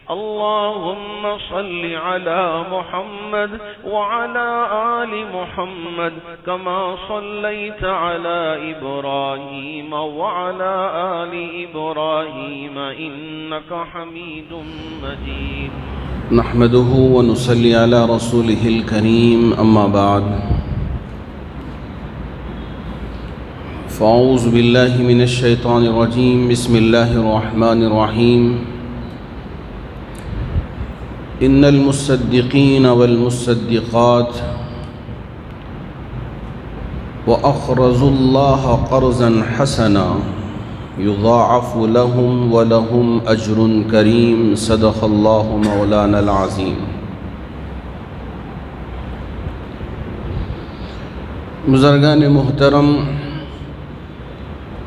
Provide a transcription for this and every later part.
اللهم صل على محمد وعلى آل محمد كما صليت على إبراهيم وعلى آل إبراهيم إنك حميد مجيد. نحمده ونصلي على رسوله الكريم أما بعد فأعوذ بالله من الشيطان الرجيم. بسم الله الرحمن الرحيم. إن المصدقين والمصدقات وأقرضوا الله قرضا حسنا يضاعف لهم ولهم أجر كريم. صدق الله مولانا العظيم. بزرگان محترم،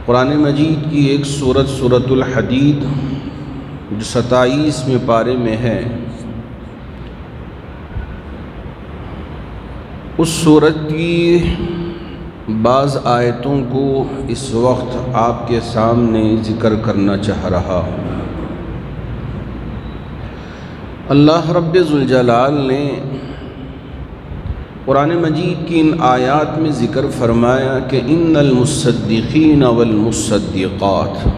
قرآن مجید کی ایک سورۃ الحدید جو 27ویں پارے میں ہے، اس سورت کی بعض آیتوں کو اس وقت آپ کے سامنے ذکر کرنا چاہ رہا ہوں۔ اللہ رب ذوالجلال نے قرآن مجید کی ان آیات میں ذکر فرمایا کہ ان المصدقین والمصدقات،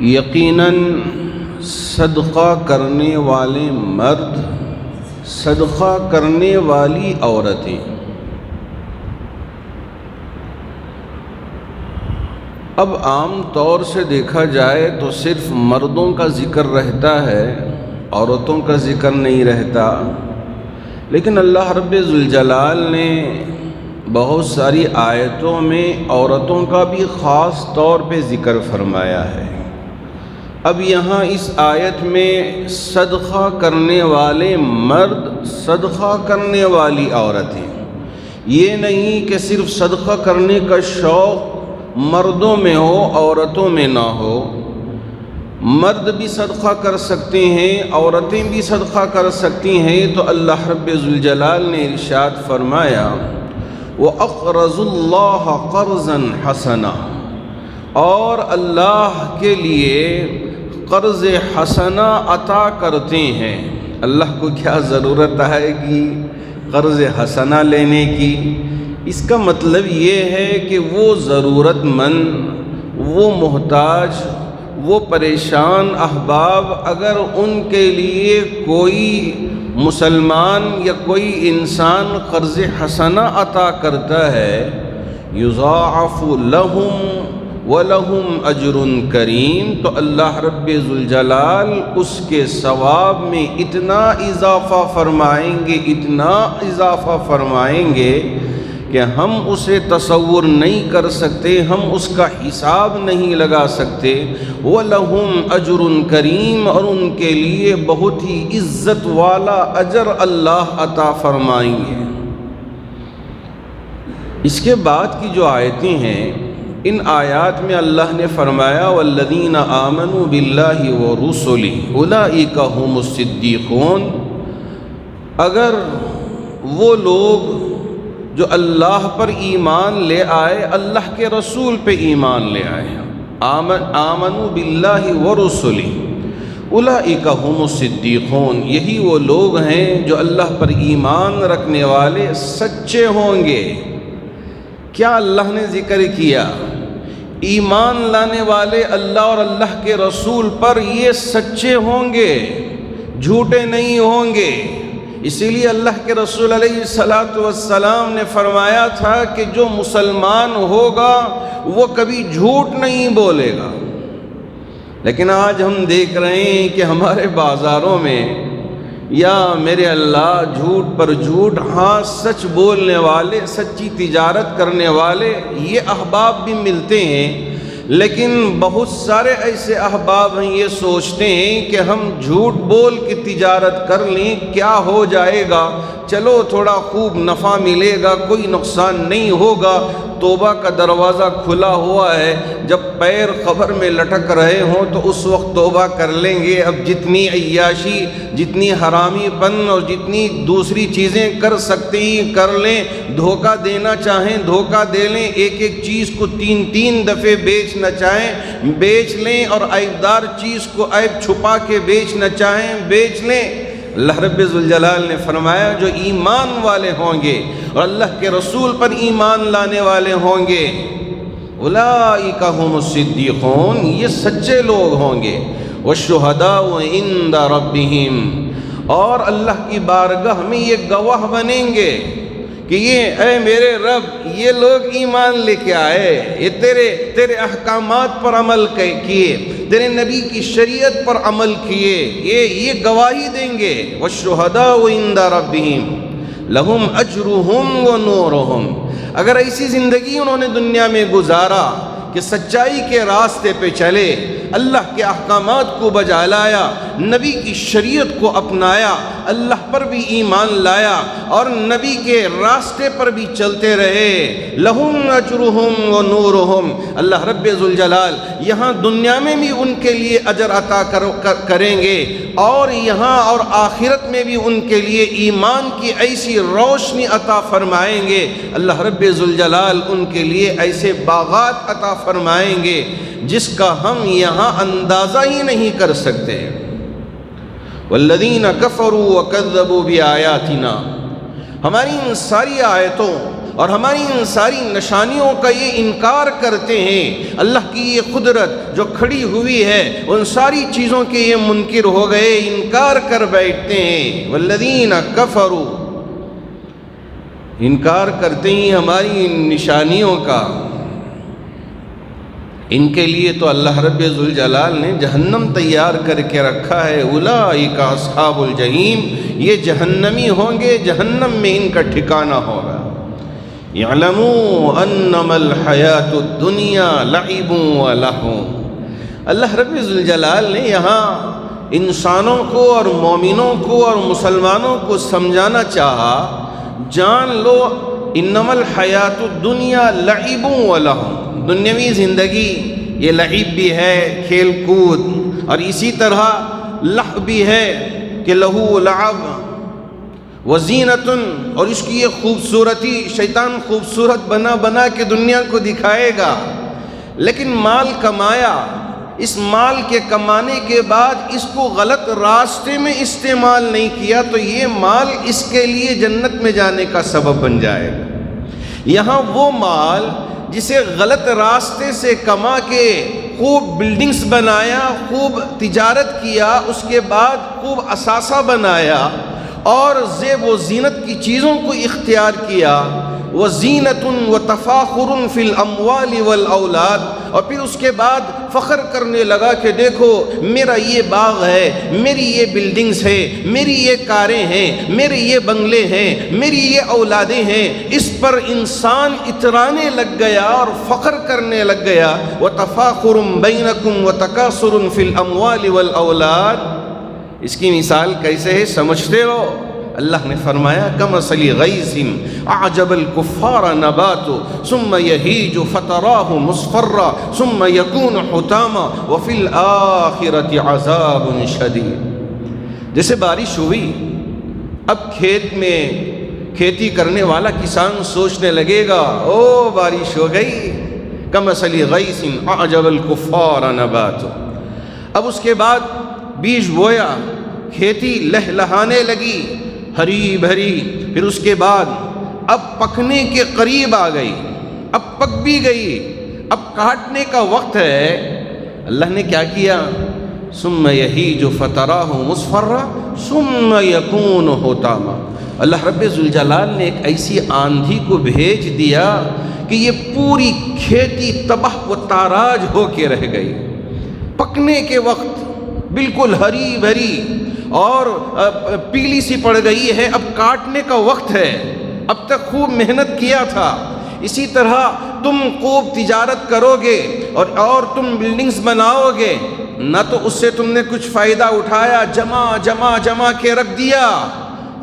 یقیناً صدقہ کرنے والے مرد، صدقہ کرنے والی عورتیں۔ اب عام طور سے دیکھا جائے تو صرف مردوں کا ذکر رہتا ہے، عورتوں کا ذکر نہیں رہتا، لیکن اللہ رب ذوالجلال نے بہت ساری آیتوں میں عورتوں کا بھی خاص طور پہ ذکر فرمایا ہے۔ اب یہاں اس آیت میں صدقہ کرنے والے مرد، صدقہ کرنے والی عورتیں، یہ نہیں کہ صرف صدقہ کرنے کا شوق مردوں میں ہو عورتوں میں نہ ہو۔ مرد بھی صدقہ کر سکتے ہیں، عورتیں بھی صدقہ کر سکتی ہیں۔ تو اللہ رب ذوالجلال نے ارشاد فرمایا وَأَقْرَضُوا اللَّهَ قَرْضًا حَسَنًا، اور اللہ کے لیے قرض حسنہ عطا کرتے ہیں۔ اللہ کو کیا ضرورت ہے کہ قرض حسنہ لینے کی؟ اس کا مطلب یہ ہے کہ وہ ضرورت مند، وہ محتاج، وہ پریشان احباب اگر ان کے لیے کوئی مسلمان یا کوئی انسان قرض حسنہ عطا کرتا ہے، یضاعف لہم وَلَهُمْ أَجْرٌ كَرِيمٌ، تو اللہ رب ذوالجلال اس کے ثواب میں اتنا اضافہ فرمائیں گے، اتنا اضافہ فرمائیں گے کہ ہم اسے تصور نہیں کر سکتے، ہم اس کا حساب نہیں لگا سکتے۔ وَلَهُمْ أَجْرٌ كَرِيمٌ، اور ان کے لیے بہت ہی عزت والا اجر اللہ عطا فرمائیں گے۔ اس کے بعد کی جو آیتیں ہیں، ان آیات میں اللہ نے فرمایا وَالَّذِينَ آمَنُوا بِاللَّهِ وَرُسُلِهِ أُولَئِكَ هُمُ الصِّدِّيقُونَ، اگر وہ لوگ جو اللہ پر ایمان لے آئے، اللہ کے رسول پہ ایمان لے آئے، آمنوا باللہ ورسلہ اولئک هم الصدیقون، یہی وہ لوگ ہیں جو اللہ پر ایمان رکھنے والے سچے ہوں گے۔ کیا اللہ نے ذکر کیا؟ ایمان لانے والے اللہ اور اللہ کے رسول پر یہ سچے ہوں گے، جھوٹے نہیں ہوں گے۔ اسی لیے اللہ کے رسول علیہ السلام نے فرمایا تھا کہ جو مسلمان ہوگا وہ کبھی جھوٹ نہیں بولے گا۔ لیکن آج ہم دیکھ رہے ہیں کہ ہمارے بازاروں میں یا میرے اللہ جھوٹ پر جھوٹ، ہاں سچ بولنے والے، سچی تجارت کرنے والے یہ احباب بھی ملتے ہیں، لیکن بہت سارے ایسے احباب ہیں یہ سوچتے ہیں کہ ہم جھوٹ بول کے تجارت کر لیں، کیا ہو جائے گا، چلو تھوڑا خوب نفع ملے گا، کوئی نقصان نہیں ہوگا، توبہ کا دروازہ کھلا ہوا ہے، جب پیر قبر میں لٹک رہے ہوں تو اس وقت توبہ کر لیں گے۔ اب جتنی عیاشی، جتنی حرامی پن اور جتنی دوسری چیزیں کر سکتے ہیں کر لیں، دھوکہ دینا چاہیں دھوکہ دے لیں، ایک ایک چیز کو تین دفعے بیچنا چاہیں بیچ لیں، اور عیبدار چیز کو عیب چھپا کے بیچنا چاہیں بیچ لیں۔ اللہ رب ذوالجلال نے فرمایا جو ایمان والے ہوں گے اور اللہ کے رسول پر ایمان لانے والے ہوں گے، اولئک هم الصدیقون، یہ سچے لوگ ہوں گے، والشہداء عند ربہم، اور اللہ کی بارگاہ میں یہ گواہ بنیں گے کہ یہ اے میرے رب یہ لوگ ایمان لے کے آئے، یہ تیرے احکامات پر عمل کیے، تیرے نبی کی شریعت پر عمل کیے، یہ گواہی دیں گے۔ والشہداء عند ربہم لہم اجرہم ونورہم، اگر ایسی زندگی انہوں نے دنیا میں گزارا کہ سچائی کے راستے پہ چلے، اللہ کے احکامات کو بجا لایا، نبی کی شریعت کو اپنایا، اللہ پر بھی ایمان لایا اور نبی کے راستے پر بھی چلتے رہے، لہم اجرہم و نورہم، اللہ رب ذوالجلال یہاں دنیا میں بھی ان کے لیے اجر عطا کریں گے، اور یہاں اور آخرت میں بھی ان کے لیے ایمان کی ایسی روشنی عطا فرمائیں گے، اللہ رب ذوالجلال ان کے لیے ایسے باغات عطا فرمائیں گے جس کا ہم یہاں اندازہ ہی نہیں کر سکتے۔ والذین کفروا وکذبوا بآیاتنا، ہماری ان ساری آیتوں اور ہماری ان ساری نشانیوں کا یہ انکار کرتے ہیں، اللہ کی یہ قدرت جو کھڑی ہوئی ہے ان ساری چیزوں کے یہ منکر ہو گئے، انکار کر بیٹھتے ہیں۔ والذین کفروا، انکار کرتے ہیں ہماری ان نشانیوں کا، ان کے لیے تو اللہ رب ذوالجلال نے جہنم تیار کر کے رکھا ہے۔ اولئک اصحاب الجحیم، یہ جہنمی ہوں گے، جہنم میں ان کا ٹھکانہ ہوگا۔ یعلموا انما الحیاۃ الدنیا لعب ولہو، اللہ رب ذوالجلال نے یہاں انسانوں کو اور مومنوں کو اور مسلمانوں کو سمجھانا چاہا، جان لو انما الحیاۃ الدنیا لعب ولہو، دنیاوی زندگی یہ لعب بھی ہے، کھیل کود، اور اسی طرح لہو بھی ہے کہ لہو لعب وزینت، اور اس کی یہ خوبصورتی شیطان خوبصورت بنا کے دنیا کو دکھائے گا، لیکن مال کمایا، اس مال کے کمانے کے بعد اس کو غلط راستے میں استعمال نہیں کیا تو یہ مال اس کے لیے جنت میں جانے کا سبب بن جائے گا۔ یہاں وہ مال جسے غلط راستے سے کما کے خوب بلڈنگز بنایا، خوب تجارت کیا، اس کے بعد خوب اثاثہ بنایا اور زیب و زینت کی چیزوں کو اختیار کیا، وَزِينَةٌ وَتَفَاخُرٌ فِي الْأَمْوَالِ وَالْأَوْلَادِ، اور پھر اس کے بعد فخر کرنے لگا کہ دیکھو میرا یہ باغ ہے، میری یہ بلڈنگز ہے، میری یہ کاریں ہیں، میرے یہ بنگلے ہیں، میری یہ اولادیں ہیں، اس پر انسان اترانے لگ گیا اور فخر کرنے لگ گیا۔ وَتَفَاخُرٌ بَيْنَكُمْ وَتَكَاثُرٌ فِي الْأَمْوَالِ وَالْأَوْلَادِ، اس کی مثال کیسے ہے سمجھتے ہو؟ اللہ نے فرمایا کمثل غیث اعجب الکفار نباتہ ثم یہیج فتراہ مصفرا ثم یکون حطاما وفی الآخرۃ عذاب شدید، جیسے بارش ہوئی، اب کھیت میں کھیتی کرنے والا کسان سوچنے لگے گا او بارش ہو گئی، کمثل غیث اعجب الکفار نباتہ، اب اس کے بعد بیج بویا، کھیتی لہلہانے لگی ہری بھری، پھر اس کے بعد اب پکنے کے قریب آ گئی، اب پک بھی گئی، اب کاٹنے کا وقت ہے، اللہ نے کیا کیا؟ ثم یہیج فتراہ مصفرا ثم یکون حطاما، اللہ رب ذوالجلال نے ایک ایسی آندھی کو بھیج دیا کہ یہ پوری کھیتی تباہ و تاراج ہو کے رہ گئی، پکنے کے وقت بالکل ہری بھری اور پیلی سی پڑ گئی ہے، اب کاٹنے کا وقت ہے، اب تک خوب محنت کیا تھا۔ اسی طرح تم خوب تجارت کرو گے اور تم بلڈنگز بناؤ گے، نہ تو اس سے تم نے کچھ فائدہ اٹھایا، جمع کے رکھ دیا،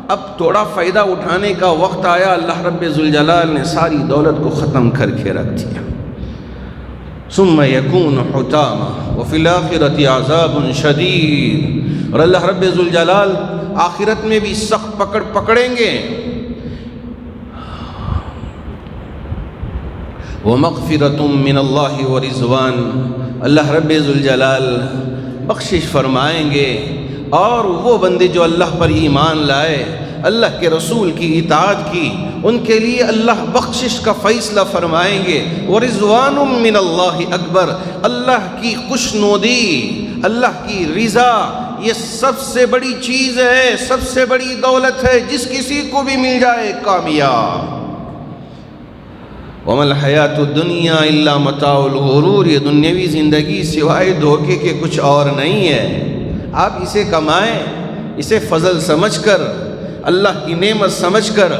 اب تھوڑا فائدہ اٹھانے کا وقت آیا، اللہ رب ذوالجلال نے ساری دولت کو ختم کر کے رکھ دیا۔ ثم یکون حطاما وفی الآخرۃ عذاب شدید، اور اللہ رب ذوالجلال آخرت میں بھی سخت پکڑ پکڑیں گے۔ ومغفرۃ من اللہ ورضوان، اللہ رب ذوالجلال بخشش فرمائیں گے، اور وہ بندے جو اللہ پر ایمان لائے، اللہ کے رسول کی اطاعت کی، ان کے لیے اللہ بخشش کا فیصلہ فرمائیں گے۔ ورضوان من اللہ اکبر، اللہ کی خوشنودی، اللہ کی رضا، یہ سب سے بڑی چیز ہے، سب سے بڑی دولت ہے، جس کسی کو بھی مل جائے کامیاب۔ وَمَا الْحَيَاةُ الدُّنْيَا إِلَّا مَتَاعُ الْغُرُورِ، یہ دنیاوی زندگی سوائے دھوکے کے کچھ اور نہیں ہے۔ آپ اسے کمائیں، اسے فضل سمجھ کر، اللہ کی نعمت سمجھ کر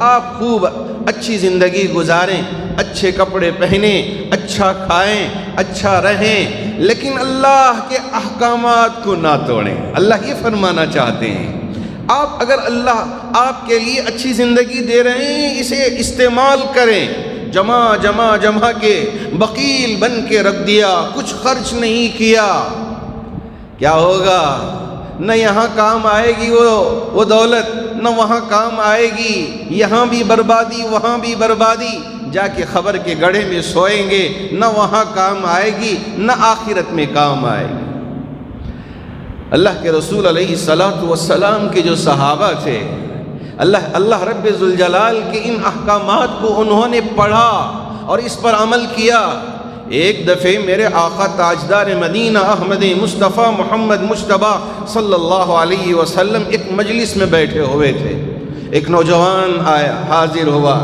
آپ خوب اچھی زندگی گزاریں، اچھے کپڑے پہنیں، اچھا کھائیں، اچھا رہیں، لیکن اللہ کے احکامات کو نہ توڑیں۔ اللہ یہ فرمانا چاہتے ہیں، آپ اگر اللہ آپ کے لیے اچھی زندگی دے رہے ہیں، اسے استعمال کریں۔ جمع کے بخیل بن کے رکھ دیا، کچھ خرچ نہیں کیا، کیا ہوگا؟ نہ یہاں کام آئے گی وہ دولت، نہ وہاں کام آئے گی، یہاں بھی بربادی وہاں بھی بربادی، جا کے خبر کے گڑھے میں سوئیں گے، نہ وہاں کام آئے گی نہ آخرت میں کام آئے گی۔ اللہ کے رسول علیہ السلام کے جو صحابہ تھے، اللہ رب ذوالجلال کے ان احکامات کو انہوں نے پڑھا اور اس پر عمل کیا۔ ایک دفعہ میرے آقا تاجدار مدینہ احمد مصطفیٰ محمد مجتبیٰ صلی اللہ علیہ وسلم ایک مجلس میں بیٹھے ہوئے تھے، ایک نوجوان آیا، حاضر ہوا،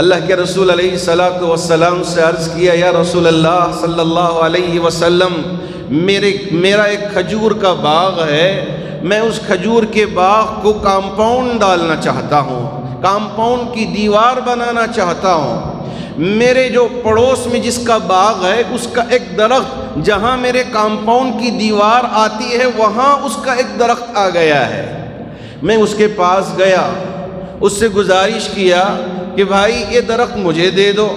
اللہ کے رسول علیہ السلام سے عرض کیا، یا رسول اللہ صلی اللہ علیہ وسلم، میرا ایک کھجور کا باغ ہے، میں اس کھجور کے باغ کو کمپاؤنڈ ڈالنا چاہتا ہوں، کمپاؤنڈ کی دیوار بنانا چاہتا ہوں۔ میرے جو پڑوس میں جس کا باغ ہے، اس کا ایک درخت جہاں میرے کمپاؤنڈ کی دیوار آتی ہے، وہاں اس کا ایک درخت آ گیا ہے۔ میں اس کے پاس گیا، اس سے گزارش کیا کہ بھائی یہ درخت مجھے دے دو،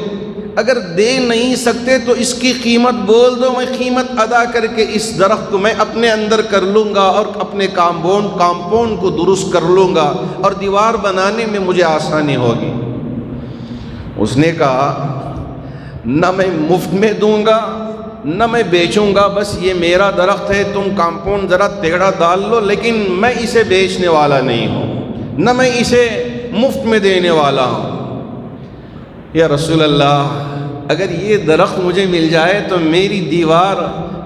اگر دے نہیں سکتے تو اس کی قیمت بول دو، میں قیمت ادا کر کے اس درخت کو میں اپنے اندر کر لوں گا اور اپنے کمپاؤنڈ کو درست کر لوں گا اور دیوار بنانے میں مجھے آسانی ہوگی۔ اس نے کہا، نہ میں مفت میں دوں گا نہ میں بیچوں گا، بس یہ میرا درخت ہے، تم کمپاؤنڈ ذرا ٹیڑھا ڈال لو، لیکن میں اسے بیچنے والا نہیں ہوں، نہ میں اسے مفت میں دینے والا ہوں۔ یا رسول اللہ، اگر یہ درخت مجھے مل جائے تو میری دیوار،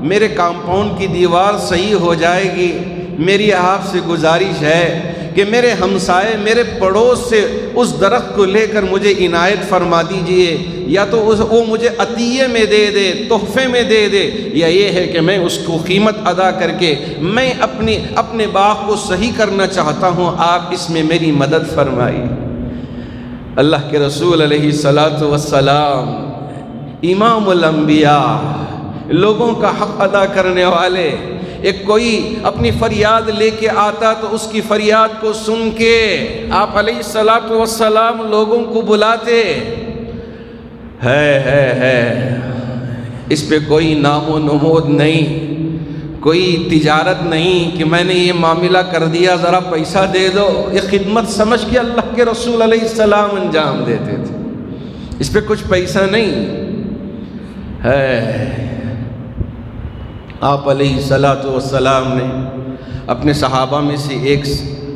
میرے کمپاؤنڈ کی دیوار صحیح ہو جائے گی۔ میری آپ سے گزارش ہے کہ میرے ہمسائے، میرے پڑوس سے اس درخت کو لے کر مجھے عنایت فرما دیجئے، یا تو وہ مجھے عطیے میں دے دے، تحفے میں دے دے، یا یہ ہے کہ میں اس کو قیمت ادا کر کے میں اپنے باغ کو صحیح کرنا چاہتا ہوں، آپ اس میں میری مدد فرمائیے۔ اللہ کے رسول علیہ السلام، امام الانبیاء، لوگوں کا حق ادا کرنے والے، ایک کوئی اپنی فریاد لے کے آتا تو اس کی فریاد کو سن کے آپ علیہ السلام لوگوں کو بلاتے، ہے اس پہ کوئی نام و نمود نہیں، کوئی تجارت نہیں کہ میں نے یہ معاملہ کر دیا ذرا پیسہ دے دو، یہ خدمت سمجھ کے اللہ کے رسول علیہ السلام انجام دیتے تھے، اس پہ کچھ پیسہ نہیں ہے۔ آپ علیہ السلام نے اپنے صحابہ میں سے ایک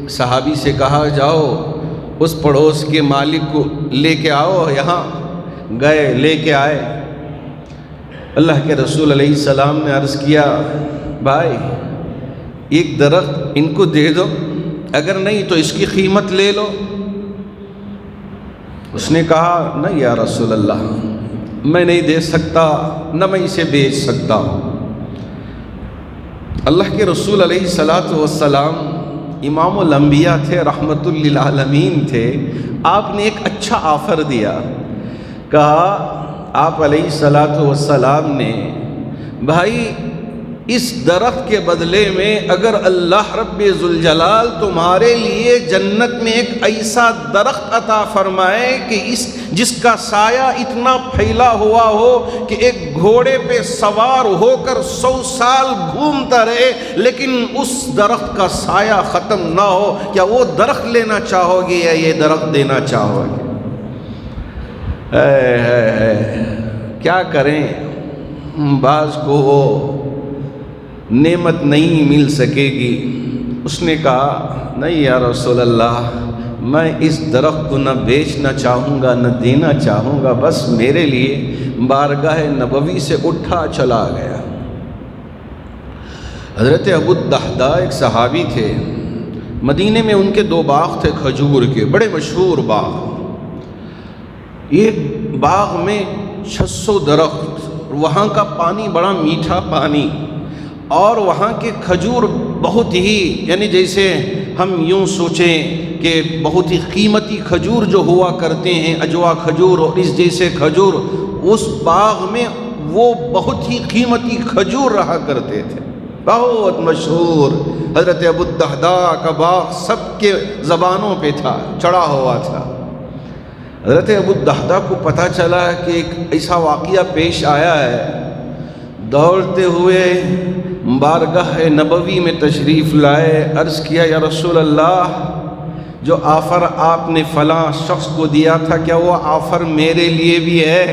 صحابی سے کہا، جاؤ اس پڑوس کے مالک کو لے کے آؤ یہاں، گئے لے کے آئے۔ اللہ کے رسول علیہ السلام نے عرض کیا، بھائی ایک درخت ان کو دے دو، اگر نہیں تو اس کی قیمت لے لو۔ اس نے کہا، نہیں یا رسول اللہ، میں نہیں دے سکتا، نہ میں اسے بیچ سکتا ہوں۔ اللہ کے رسول علیہ السلام امام الانبیاء تھے، رحمت للعالمین تھے، آپ نے ایک اچھا آفر دیا، کہا آپ علیہ السلام نے، بھائی اس درخت کے بدلے میں اگر اللہ رب ذوالجلال تمہارے لیے جنت میں ایک ایسا درخت عطا فرمائے کہ جس کا سایہ اتنا پھیلا ہوا ہو کہ ایک گھوڑے پہ سوار ہو کر 100 سال گھومتا رہے لیکن اس درخت کا سایہ ختم نہ ہو، کیا وہ درخت لینا چاہو گے یا یہ درخت دینا چاہو گے؟ کیا کریں، بعض کو وہ نعمت نہیں مل سکے گی۔ اس نے کہا نہیں یا رسول اللہ، میں اس درخت کو نہ بیچنا چاہوں گا نہ دینا چاہوں گا، بس میرے لیے بارگاہ نبوی سے اٹھا چلا گیا۔ حضرت ابو الدحداء ایک صحابی تھے، مدینے میں ان کے 2 باغ تھے کھجور کے، بڑے مشہور باغ۔ ایک باغ میں 600 درخت، وہاں کا پانی بڑا میٹھا پانی، اور وہاں کے کھجور بہت ہی، یعنی جیسے ہم یوں سوچیں کہ بہت ہی قیمتی کھجور جو ہوا کرتے ہیں، اجوا کھجور اور اس جیسے کھجور، اس باغ میں وہ بہت ہی قیمتی کھجور رہا کرتے تھے، بہت مشہور۔ حضرت ابو الدحداء کا باغ سب کے زبانوں پہ تھا، چڑھا ہوا تھا۔ حضرت ابو الدحداء کو پتہ چلا کہ ایک ایسا واقعہ پیش آیا ہے، دوڑتے ہوئے بارگاہ نبوی میں تشریف لائے، عرض کیا یا رسول اللہ، جو آفر آپ نے فلاں شخص کو دیا تھا کیا وہ آفر میرے لیے بھی ہے؟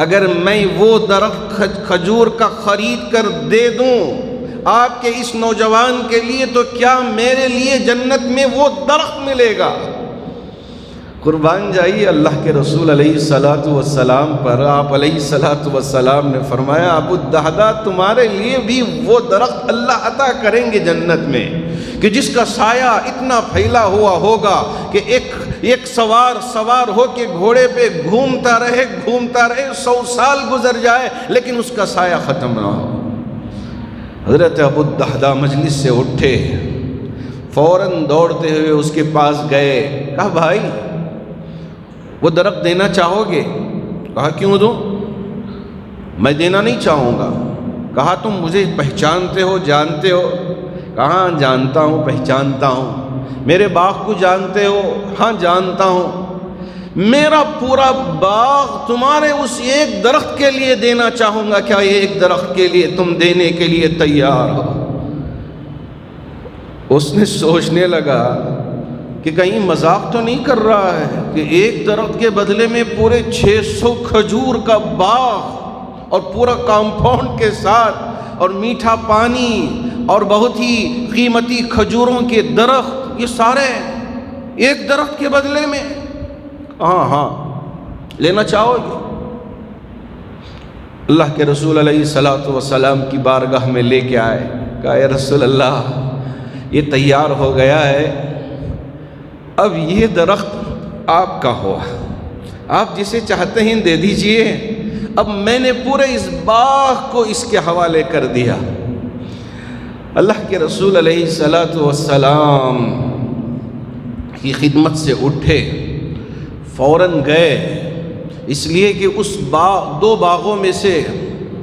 اگر میں وہ درخت کھجور کا خرید کر دے دوں آپ کے اس نوجوان کے لیے تو کیا میرے لیے جنت میں وہ درخت ملے گا؟ قربان جائیے اللہ کے رسول علیہ الصلاۃ والسلام پر، آپ علیہ الصلاۃ والسلام نے فرمایا ابو الدحداء تمہارے لیے بھی وہ درخت اللہ عطا کریں گے جنت میں کہ جس کا سایہ اتنا پھیلا ہوا ہوگا کہ ایک سوار ہو کے گھوڑے پہ گھومتا رہے 100 سال گزر جائے لیکن اس کا سایہ ختم نہ ہو۔ حضرت ابو الدحداء مجلس سے اٹھے، فوراً دوڑتے ہوئے اس کے پاس گئے، کہا بھائی وہ درخت دینا چاہو گے؟ کہا کیوں دوں؟ میں دینا نہیں چاہوں گا۔ کہا تم مجھے پہچانتے ہو، جانتے ہو؟ کہاں جانتا ہوں، پہچانتا ہوں۔ میرے باغ کو جانتے ہو؟ ہاں جانتا ہوں۔ میرا پورا باغ تمہارے اس ایک درخت کے لیے دینا چاہوں گا، کیا یہ ایک درخت کے لیے تم دینے کے لیے تیار ہو؟ اس نے سوچنے لگا کہ کہیں مذاق تو نہیں کر رہا ہے کہ ایک درخت کے بدلے میں پورے 600 کھجور کا باغ اور پورا کمپاؤنڈ کے ساتھ اور میٹھا پانی اور بہت ہی قیمتی کھجوروں کے درخت، یہ سارے ایک درخت کے بدلے میں؟ ہاں لینا چاہو گے؟ اللہ کے رسول علیہ الصلاۃ والسلام کی بارگاہ میں لے کے آئے، کہا یا رسول اللہ یہ تیار ہو گیا ہے، اب یہ درخت آپ کا ہوا، آپ جسے چاہتے ہیں دے دیجئے، اب میں نے پورے اس باغ کو اس کے حوالے کر دیا۔ اللہ کے رسول علیہ الصلاۃ والسلام کی خدمت سے اٹھے، فوراً گئے، اس لیے کہ اس دو باغوں میں سے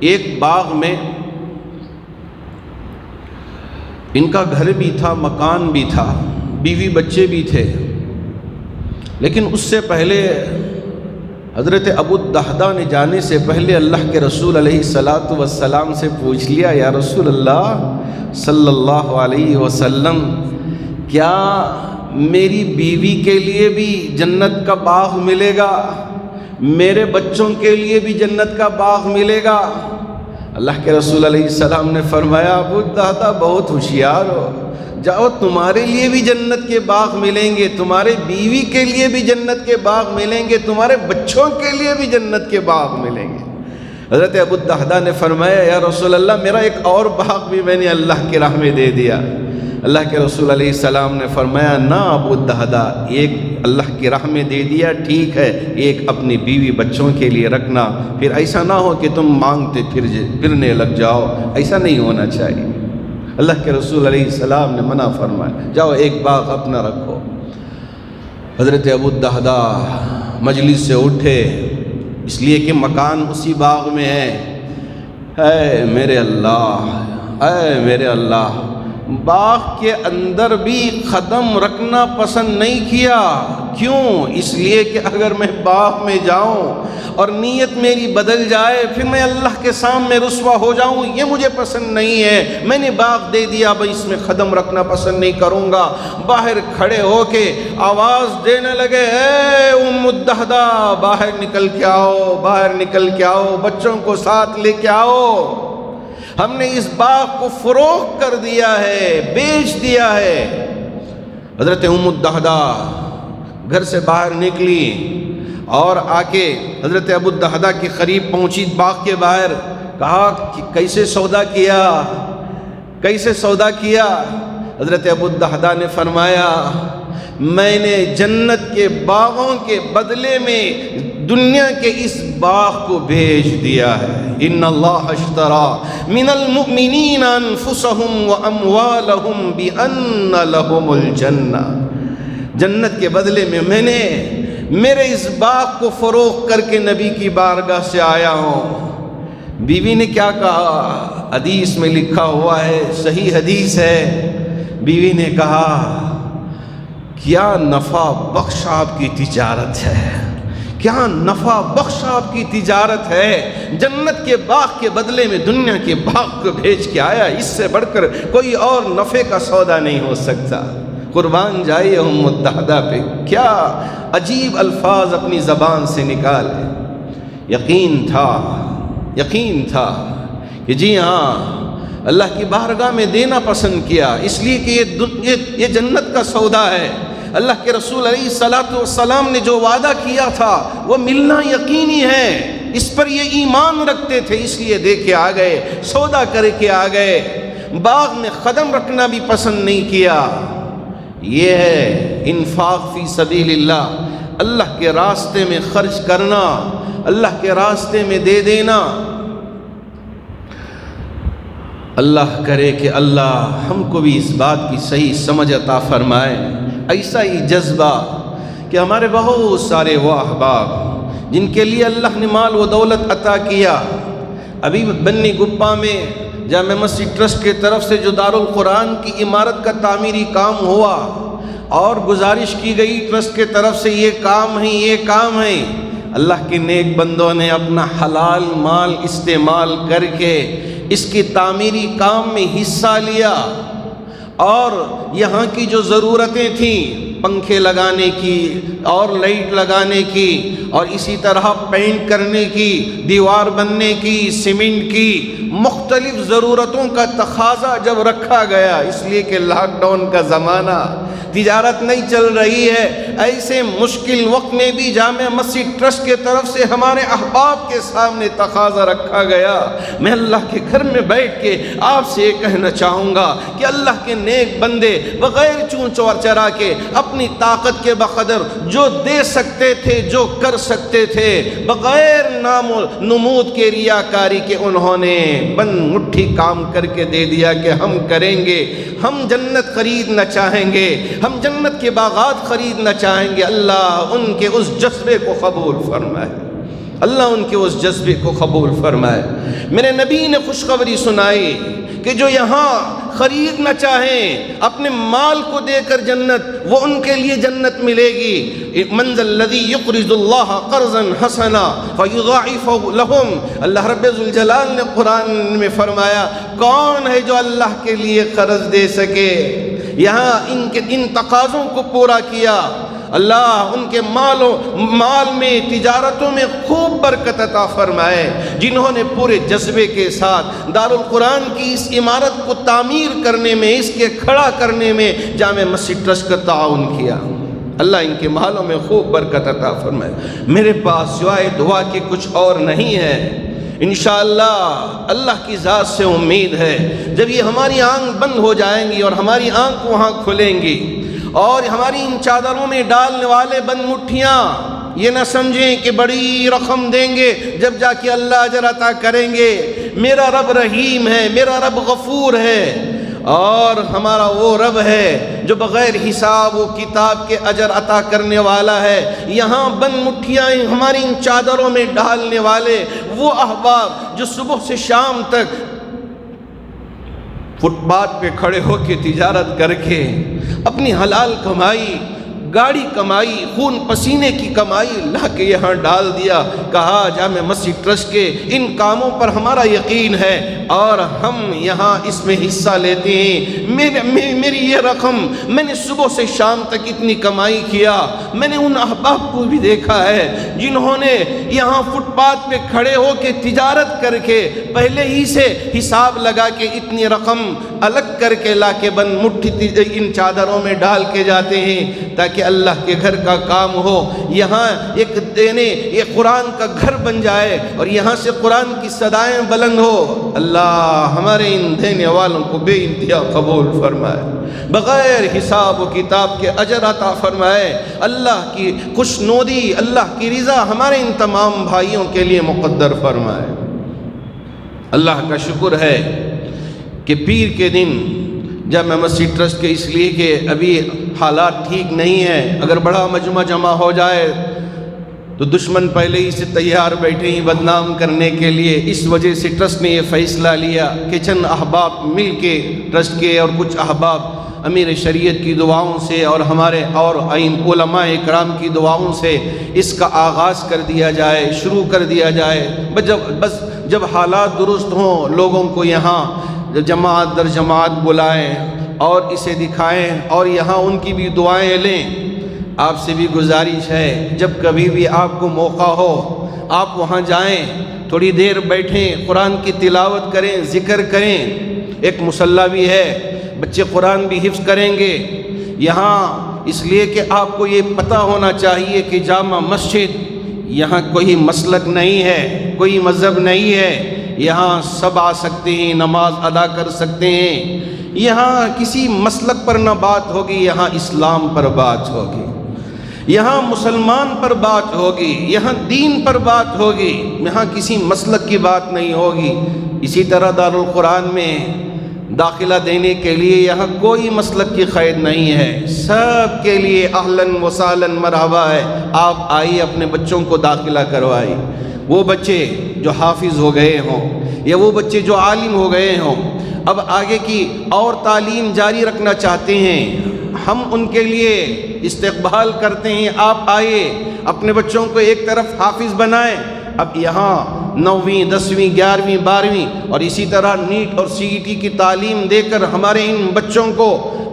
ایک باغ میں ان کا گھر بھی تھا، مکان بھی تھا، بیوی بچے بھی تھے، لیکن اس سے پہلے حضرت ابو الدحداء نے جانے سے پہلے اللہ کے رسول علیہ الصلاۃ والسلام سے پوچھ لیا، یا رسول اللہ صلی اللہ علیہ وسلم، کیا میری بیوی کے لیے بھی جنت کا باغ ملے گا؟ میرے بچوں کے لیے بھی جنت کا باغ ملے گا؟ اللہ کے رسول علیہ السلام نے فرمایا، ابو الدحداء بہت ہوشیار ہو، جاؤ تمہارے لیے بھی جنت کے باغ ملیں گے، تمہارے بیوی کے لیے بھی جنت کے باغ ملیں گے، تمہارے بچوں کے لیے بھی جنت کے باغ ملیں گے۔ حضرت ابو الدحداء نے فرمایا، یا رسول اللہ میرا ایک اور باغ بھی میں نے اللہ کی راہ میں دے دیا۔ اللہ کے رسول علیہ السلام نے فرمایا، نہ ابو الدحداء، ایک اللہ کی راہ میں دے دیا ٹھیک ہے، ایک اپنی بیوی بچوں کے لیے رکھنا، پھر ایسا نہ ہو کہ تم مانگتے پھرنے لگ جاؤ، ایسا نہیں ہونا چاہیے۔ اللہ کے رسول علیہ السلام نے منع فرمایا، جاؤ ایک باغ اپنا رکھو۔ حضرت ابو الدحداء مجلس سے اٹھے، اس لیے کہ مکان اسی باغ میں ہے۔ اے میرے اللہ، اے میرے اللہ، باغ کے اندر بھی قدم رکھنا پسند نہیں کیا۔ کیوں؟ اس لیے کہ اگر میں باغ میں جاؤں اور نیت میری بدل جائے پھر میں اللہ کے سامنے رسوا ہو جاؤں، یہ مجھے پسند نہیں ہے۔ میں نے باغ دے دیا، اب اس میں قدم رکھنا پسند نہیں کروں گا۔ باہر کھڑے ہو کے آواز دینے لگے، اے ام الدہدہ، باہر نکل کے آؤ، باہر نکل کے آؤ، بچوں کو ساتھ لے کے آؤ، ہم نے اس باغ کو فروخت کر دیا ہے، بیچ دیا ہے۔ حضرت ام الدہدہ گھر سے باہر نکلی اور آ کے حضرت ابو الدہدہ کے قریب پہنچی، باغ کے باہر، کہا کہ کیسے سودا کیا، کیسے سودا کیا؟ حضرت ابو الدہدہ نے فرمایا، میں نے جنت کے باغوں کے بدلے میں دنیا کے اس باغ کو بیچ دیا ہے۔ ان اللہ اشتری من المؤمنین انفسهم واموالهم بان لهم الجنہ، جنت کے بدلے میں نے میرے اس باغ کو فروخت کر کے نبی کی بارگاہ سے آیا ہوں۔ بیوی نے کیا کہا؟ حدیث میں لکھا ہوا ہے، صحیح حدیث ہے، بیوی نے کہا کیا نفع بخش آپ کی تجارت ہے، کیا نفع بخش آپ کی تجارت ہے، جنت کے باغ کے بدلے میں دنیا کے باغ کو بھیج کے آیا، اس سے بڑھ کر کوئی اور نفع کا سودا نہیں ہو سکتا۔ قربان جائے ام الدہدہ پہ، کیا عجیب الفاظ اپنی زبان سے نکالے۔ یقین تھا کہ جی ہاں اللہ کی بارگاہ میں دینا پسند کیا، اس لیے کہ یہ جنت کا سودا ہے۔ اللہ کے رسول علیہ الصلوۃ والسلام نے جو وعدہ کیا تھا وہ ملنا یقینی ہے، اس پر یہ ایمان رکھتے تھے، اس لیے دے کے آ گئے، سودا کر کے آ گئے، باغ میں قدم رکھنا بھی پسند نہیں کیا۔ یہ ہے انفاق فی سبیل اللہ، اللہ کے راستے میں خرچ کرنا، اللہ کے راستے میں دے دینا۔ اللہ کرے کہ اللہ ہم کو بھی اس بات کی صحیح سمجھ عطا فرمائے، ایسا ہی جذبہ کہ ہمارے بہت سارے وہ احباب جن کے لیے اللہ نے مال و دولت عطا کیا، ابھی بنی گپا میں جامع مسجد ٹرسٹ کے طرف سے جو دارالقرآن کی عمارت کا تعمیری کام ہوا اور گزارش کی گئی ٹرسٹ کے طرف سے یہ کام ہے، اللہ کے نیک بندوں نے اپنا حلال مال استعمال کر کے اس کی تعمیری کام میں حصہ لیا، اور یہاں کی جو ضرورتیں تھیں پنکھے لگانے کی اور لائٹ لگانے کی اور اسی طرح پینٹ کرنے کی، دیوار بننے کی، سیمنٹ کی، مختلف ضرورتوں کا تقاضا جب رکھا گیا، اس لیے کہ لاک ڈاؤن کا زمانہ، تجارت نہیں چل رہی ہے، ایسے مشکل وقت میں بھی جامع مسجد ٹرسٹ کے طرف سے ہمارے احباب کے سامنے تقاضا رکھا گیا۔ میں اللہ کے گھر میں بیٹھ کے آپ سے یہ کہنا چاہوں گا کہ اللہ کے نیک بندے بغیر چونچ اور چرا کے اپنی طاقت کے بقدر جو دے سکتے تھے، جو کر سکتے تھے، بغیر نام و نمود کے ریاکاری کے انہوں نے بند مٹھی کام کر کے دے دیا کہ ہم کریں گے، ہم جنت خریدنا چاہیں گے، ہم جنت کے باغات خریدنا چاہیں گے۔ اللہ ان کے اس جذبے کو قبول فرمائے، اللہ ان کے اس جذبے کو قبول فرمائے۔ میرے نبی نے خوشخبری سنائی کہ جو یہاں خریدنا چاہیں اپنے مال کو دے کر جنت، وہ ان کے لیے جنت ملے گی۔ من ذا الذی یقرض اللہ قرضا حسنا فیضاعفہ لہم، اللہ رب ذوالجلال نے قرآن میں فرمایا کون ہے جو اللہ کے لیے قرض دے سکے۔ یہاں ان تقاضوں کو پورا کیا، اللہ ان کے مال میں، تجارتوں میں خوب برکت عطا فرمائے۔ جنہوں نے پورے جذبے کے ساتھ دارالقرآن کی اس عمارت کو تعمیر کرنے میں، اس کے کھڑا کرنے میں جامع مسجد ٹرسٹ کا تعاون کیا، اللہ ان کے مالوں میں خوب برکت عطا فرمائے۔ میرے پاس سوائے دعا کے کچھ اور نہیں ہے۔ انشاءاللہ اللہ کی ذات سے امید ہے جب یہ ہماری آنکھ بند ہو جائیں گی اور ہماری آنکھ وہاں کھلیں گی، اور ہماری ان چادروں میں ڈالنے والے بند مٹھیاں یہ نہ سمجھیں کہ بڑی رقم دیں گے جب جا کے اللہ اجر عطا کریں گے۔ میرا رب رحیم ہے، میرا رب غفور ہے، اور ہمارا وہ رب ہے جو بغیر حساب و کتاب کے اجر عطا کرنے والا ہے۔ یہاں بند مٹھیاں ہماری ان چادروں میں ڈالنے والے وہ احباب جو صبح سے شام تک فٹ پاتھ پہ کھڑے ہو کے تجارت کر کے اپنی حلال کمائی، گاڑی کمائی، خون پسینے کی کمائی لا کے یہاں ڈال دیا، کہا جامع مسجد ٹرسٹ کے ان کاموں پر ہمارا یقین ہے اور ہم یہاں اس میں حصہ لیتے ہیں۔ میری یہ رقم میں نے صبح سے شام تک اتنی کمائی کیا۔ میں نے ان احباب کو بھی دیکھا ہے جنہوں نے یہاں فٹ پاتھ پہ کھڑے ہو کے تجارت کر کے پہلے ہی سے حساب لگا کے اتنی رقم الگ کر کے لا کے بند مٹھی ان چادروں میں ڈال کے جاتے ہیں تاکہ اللہ کے گھر کا کام ہو، یہاں ایک یہ قرآن کا گھر بن جائے اور یہاں سے قرآن کی صدائیں بلند ہو۔ اللہ ہمارے ان دینے والوں کو بے انتہا قبول فرمائے، بغیر حساب و کتاب کے اجر عطا فرمائے۔ اللہ کی خوشنودی، اللہ کی رضا ہمارے ان تمام بھائیوں کے لیے مقدر فرمائے۔ اللہ کا شکر ہے کہ پیر کے دن جامع مسجد ٹرسٹ کے اس لیے کہ ابھی حالات ٹھیک نہیں ہیں، اگر بڑا مجمع جمع ہو جائے تو دشمن پہلے ہی سے تیار بیٹھے ہیں بدنام کرنے کے لیے، اس وجہ سے ٹرسٹ نے یہ فیصلہ لیا کہ چند احباب مل کے ٹرسٹ کے اور کچھ احباب امیر شریعت کی دعاؤں سے اور ہمارے اور علماء اکرام کی دعاؤں سے اس کا آغاز کر دیا جائے، شروع کر دیا جائے۔ بس جب حالات درست ہوں لوگوں کو یہاں جماعت در جماعت بلائیں اور اسے دکھائیں اور یہاں ان کی بھی دعائیں لیں۔ آپ سے بھی گزارش ہے جب کبھی بھی آپ کو موقع ہو آپ وہاں جائیں، تھوڑی دیر بیٹھیں، قرآن کی تلاوت کریں، ذکر کریں۔ ایک مصلی بھی ہے، بچے قرآن بھی حفظ کریں گے یہاں، اس لیے کہ آپ کو یہ پتہ ہونا چاہیے کہ جامع مسجد یہاں کوئی مسلک نہیں ہے، کوئی مذہب نہیں ہے، یہاں سب آ سکتے ہیں، نماز ادا کر سکتے ہیں۔ یہاں کسی مسلک پر نہ بات ہوگی، یہاں اسلام پر بات ہوگی، یہاں مسلمان پر بات ہوگی، یہاں دین پر بات ہوگی، یہاں کسی مسلک کی بات نہیں ہوگی۔ اسی طرح دارالقرآن میں داخلہ دینے کے لیے یہاں کوئی مسلک کی قید نہیں ہے، سب کے لیے اہلاً و سہلاً مرحبا ہے۔ آپ آئیے اپنے بچوں کو داخلہ کروائیے، وہ بچے جو حافظ ہو گئے ہوں یا وہ بچے جو عالم ہو گئے ہوں، اب آگے کی اور تعلیم جاری رکھنا چاہتے ہیں، ہم ان کے لیے استقبال کرتے ہیں۔ آپ آئیے اپنے بچوں کو ایک طرف حافظ بنائیں، اب یہاں 9ویں 10ویں 11ویں 12ویں اور اسی طرح نیٹ اور CET کی تعلیم دے کر ہمارے ان بچوں کو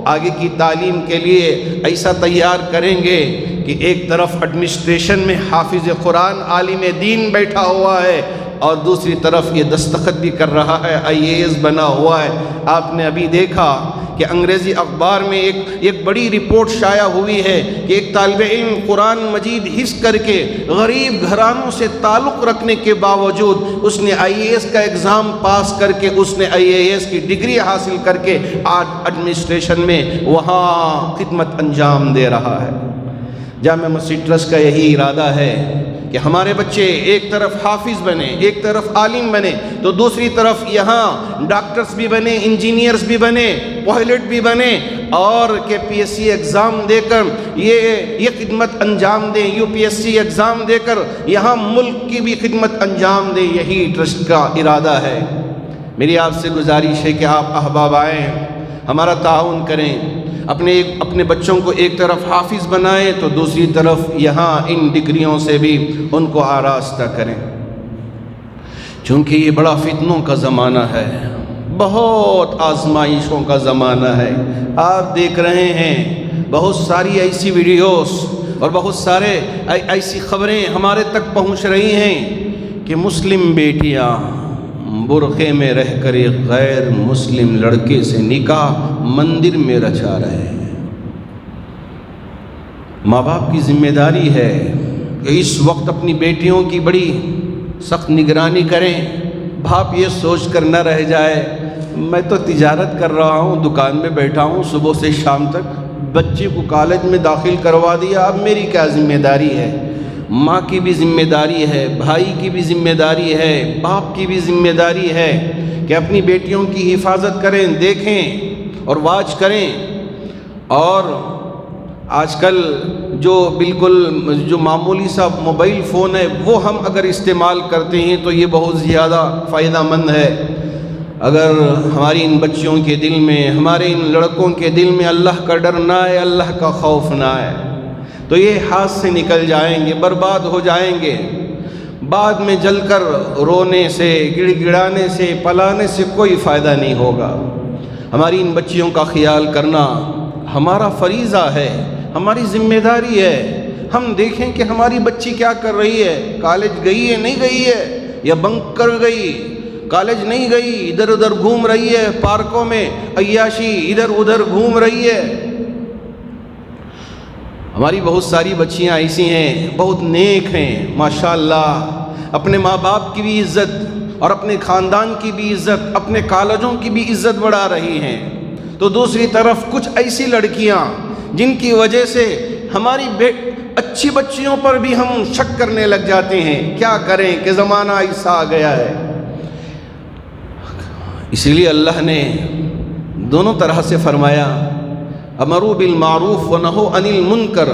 آگے کی تعلیم کے لیے ایسا تیار کریں گے کہ ایک طرف ایڈمنسٹریشن میں حافظ قرآن عالم دین بیٹھا ہوا ہے اور دوسری طرف یہ دستخط بھی کر رہا ہے، IAS بنا ہوا ہے۔ آپ نے ابھی دیکھا کہ انگریزی اخبار میں ایک بڑی رپورٹ شائع ہوئی ہے کہ ایک طالب علم قرآن مجید حفظ کر کے غریب گھرانوں سے تعلق رکھنے کے باوجود اس نے IAS کا ایگزام پاس کر کے اس نے IAS کی ڈگری حاصل کر کے آج ایڈمنسٹریشن میں وہاں خدمت انجام دے رہا ہے۔ جامع مسجد ٹرسٹ کا یہی ارادہ ہے کہ ہمارے بچے ایک طرف حافظ بنے، ایک طرف عالم بنے تو دوسری طرف یہاں ڈاکٹرز بھی بنے، انجینئرز بھی بنے، پائلٹ بھی بنے اور KPSC ایگزام دے کر یہ خدمت انجام دیں، UPSC ایگزام دے کر یہاں ملک کی بھی خدمت انجام دیں۔ یہی ٹرسٹ کا ارادہ ہے۔ میری آپ سے گزارش ہے کہ آپ احباب آئیں، ہمارا تعاون کریں، اپنے بچوں کو ایک طرف حافظ بنائیں تو دوسری طرف یہاں ان ڈگریوں سے بھی ان کو آراستہ کریں، چونکہ یہ بڑا فتنوں کا زمانہ ہے، بہت آزمائشوں کا زمانہ ہے۔ آپ دیکھ رہے ہیں بہت ساری ایسی ویڈیوز اور بہت سارے ایسی خبریں ہمارے تک پہنچ رہی ہیں کہ مسلم بیٹیاں برقعے میں رہ کر ایک غیر مسلم لڑکے سے نکاح مندر میں رچا رہے ہیں۔ ماں باپ کی ذمہ داری ہے کہ اس وقت اپنی بیٹیوں کی بڑی سخت نگرانی کریں۔ باپ یہ سوچ کر نہ رہ جائے میں تو تجارت کر رہا ہوں، دکان میں بیٹھا ہوں صبح سے شام تک، بچے کو کالج میں داخل کروا دیا، اب میری کیا ذمہ داری ہے؟ ماں کی بھی ذمہ داری ہے، بھائی کی بھی ذمہ داری ہے، باپ کی بھی ذمہ داری ہے کہ اپنی بیٹیوں کی حفاظت کریں، دیکھیں اور واچ کریں۔ اور آج کل جو معمولی سا موبائل فون ہے وہ ہم اگر استعمال کرتے ہیں تو یہ بہت زیادہ فائدہ مند ہے۔ اگر ہماری ان بچیوں کے دل میں، ہمارے ان لڑکوں کے دل میں اللہ کا ڈر نہ آئے، اللہ کا خوف نہ آئے، تو یہ ہاتھ سے نکل جائیں گے، برباد ہو جائیں گے۔ بعد میں جل کر رونے سے، گڑ گڑانے سے، پلانے سے کوئی فائدہ نہیں ہوگا۔ ہماری ان بچیوں کا خیال کرنا ہمارا فریضہ ہے، ہماری ذمہ داری ہے۔ ہم دیکھیں کہ ہماری بچی کیا کر رہی ہے، کالج گئی ہے نہیں گئی ہے، یا بنک کر گئی، کالج نہیں گئی، ادھر ادھر گھوم رہی ہے، پارکوں میں عیاشی ادھر ادھر گھوم رہی ہے۔ ہماری بہت ساری بچیاں ایسی ہیں، بہت نیک ہیں ماشاءاللہ، اپنے ماں باپ کی بھی عزت اور اپنے خاندان کی بھی عزت، اپنے کالجوں کی بھی عزت بڑھا رہی ہیں۔ تو دوسری طرف کچھ ایسی لڑکیاں جن کی وجہ سے ہماری اچھی بچیوں پر بھی ہم شک کرنے لگ جاتے ہیں۔ کیا کریں کہ زمانہ ایسا آ گیا ہے۔ اسی لیے اللہ نے دونوں طرح سے فرمایا، امروا بالمعروف ونہوا عن المنکر،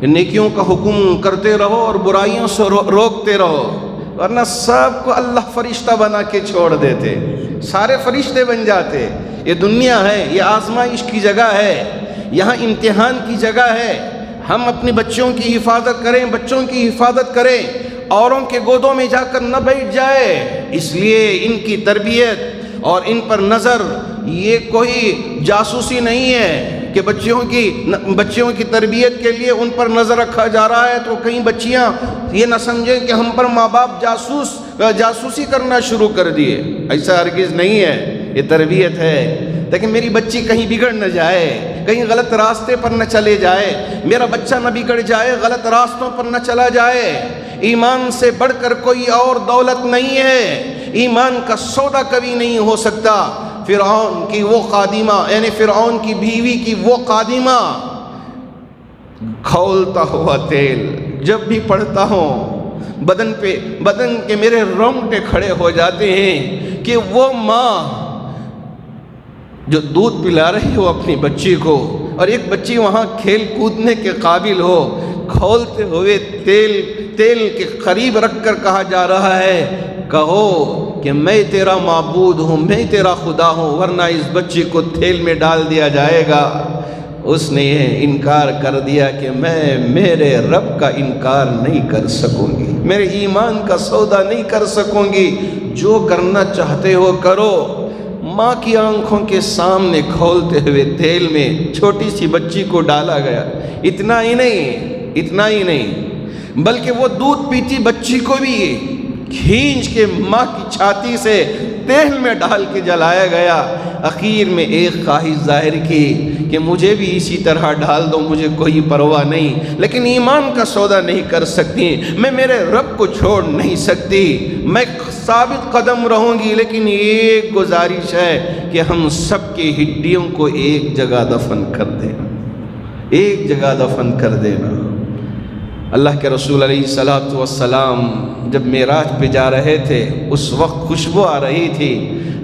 نیکیوں کا حکم کرتے رہو اور برائیوں سے روکتے رہو، ورنہ سب کو اللہ فرشتہ بنا کے چھوڑ دیتے، سارے فرشتے بن جاتے۔ یہ دنیا ہے، یہ آزمائش کی جگہ ہے، یہاں امتحان کی جگہ ہے۔ ہم اپنی بچیوں کی حفاظت کریں، بچوں کی حفاظت کریں، اوروں کے گودوں میں جا کر نہ بیٹھ جائے۔ اس لیے ان کی تربیت اور ان پر نظر یہ کوئی جاسوسی نہیں ہے کہ بچیوں کی تربیت کے لیے ان پر نظر رکھا جا رہا ہے تو کہیں بچیاں یہ نہ سمجھیں کہ ہم پر ماں باپ جاسوسی کرنا شروع کر دیے۔ ایسا ہرگز نہیں ہے، یہ تربیت ہے تاکہ میری بچی کہیں بگڑ نہ جائے، کہیں غلط راستے پر نہ چلے جائے، میرا بچہ نہ بگڑ جائے، غلط راستوں پر نہ چلا جائے۔ ایمان سے بڑھ کر کوئی اور دولت نہیں ہے، ایمان کا سودا کبھی نہیں ہو سکتا۔ فرعون کی وہ خادمہ، یعنی فرعون کی بیوی کی وہ خادمہ، کھولتا ہوا تیل جب بھی پڑھتا ہوں بدن کے میرے رونگٹے کھڑے ہو جاتے ہیں کہ وہ ماں جو دودھ پلا رہی ہو اپنی بچی کو، اور ایک بچی وہاں کھیل کودنے کے قابل ہو، کھولتے ہوئے تیل کے قریب رکھ کر کہا جا رہا ہے، کہو کہ میں تیرا معبود ہوں، میں تیرا خدا ہوں، ورنہ اس بچی کو تیل میں ڈال دیا جائے گا۔ اس نے یہ انکار کر دیا کہ میں میرے رب کا انکار نہیں کر سکوں گی، میرے ایمان کا سودا نہیں کر سکوں گی، جو کرنا چاہتے ہو کرو۔ ماں کی آنکھوں کے سامنے کھولتے ہوئے تیل میں چھوٹی سی بچی کو ڈالا گیا۔ اتنا ہی نہیں بلکہ وہ دودھ پیتی بچی کو بھی کھینچ کے ماں کی چھاتی سے تیل میں ڈال کے جلایا گیا۔ اخیر میں ایک خواہش ظاہر کی کہ مجھے بھی اسی طرح ڈال دو، مجھے کوئی پرواہ نہیں، لیکن ایمان کا سودا نہیں کر سکتی، میں میرے رب کو چھوڑ نہیں سکتی، میں ثابت قدم رہوں گی، لیکن ایک گزارش ہے کہ ہم سب کی ہڈیوں کو ایک جگہ دفن کر دینا، ایک جگہ دفن کر دینا۔ اللہ کے رسول علیہ الصلوۃ والسلام جب معراج پہ جا رہے تھے، اس وقت خوشبو آ رہی تھی۔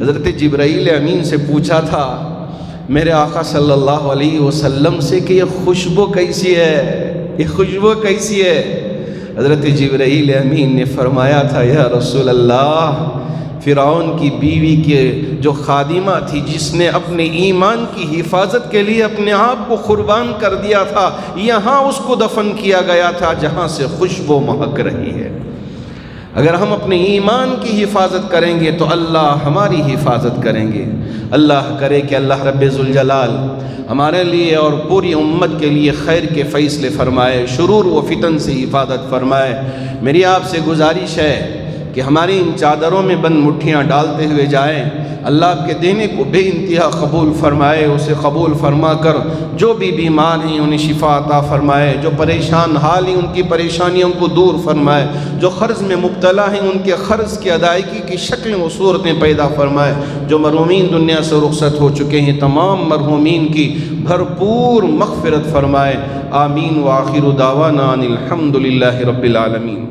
حضرت جبرائیل امین سے پوچھا تھا میرے آقا صلی اللہ علیہ وسلم سے کہ یہ خوشبو کیسی ہے، یہ خوشبو کیسی ہے؟ حضرت جبرائیل امین نے فرمایا تھا، یا رسول اللہ، فرعون کی بیوی کے جو خادمہ تھی، جس نے اپنے ایمان کی حفاظت کے لیے اپنے آپ کو قربان کر دیا تھا، یہاں اس کو دفن کیا گیا تھا جہاں سے خوشبو مہک رہی ہے۔ اگر ہم اپنے ایمان کی حفاظت کریں گے تو اللہ ہماری حفاظت کریں گے۔ اللہ کرے کہ اللہ رب ذوالجلال ہمارے لیے اور پوری امت کے لیے خیر کے فیصلے فرمائے، شرور و فتن سے حفاظت فرمائے۔ میری آپ سے گزارش ہے کہ ہماری ان چادروں میں بند مٹھیاں ڈالتے ہوئے جائیں، اللہ آپ کے دینے کو بے انتہا قبول فرمائے، اسے قبول فرما کر جو بھی بیمار ہیں انہیں شفا عطا فرمائے، جو پریشان حال ہیں ان کی پریشانیوں کو دور فرمائے، جو قرض میں مبتلا ہیں ان کے قرض کی ادائیگی کی شکلیں و صورتیں پیدا فرمائے، جو مرحومین دنیا سے رخصت ہو چکے ہیں تمام مرحومین کی بھرپور مغفرت فرمائے۔ آمین وآخر دعوانا ان الحمد للہ رب العالمین۔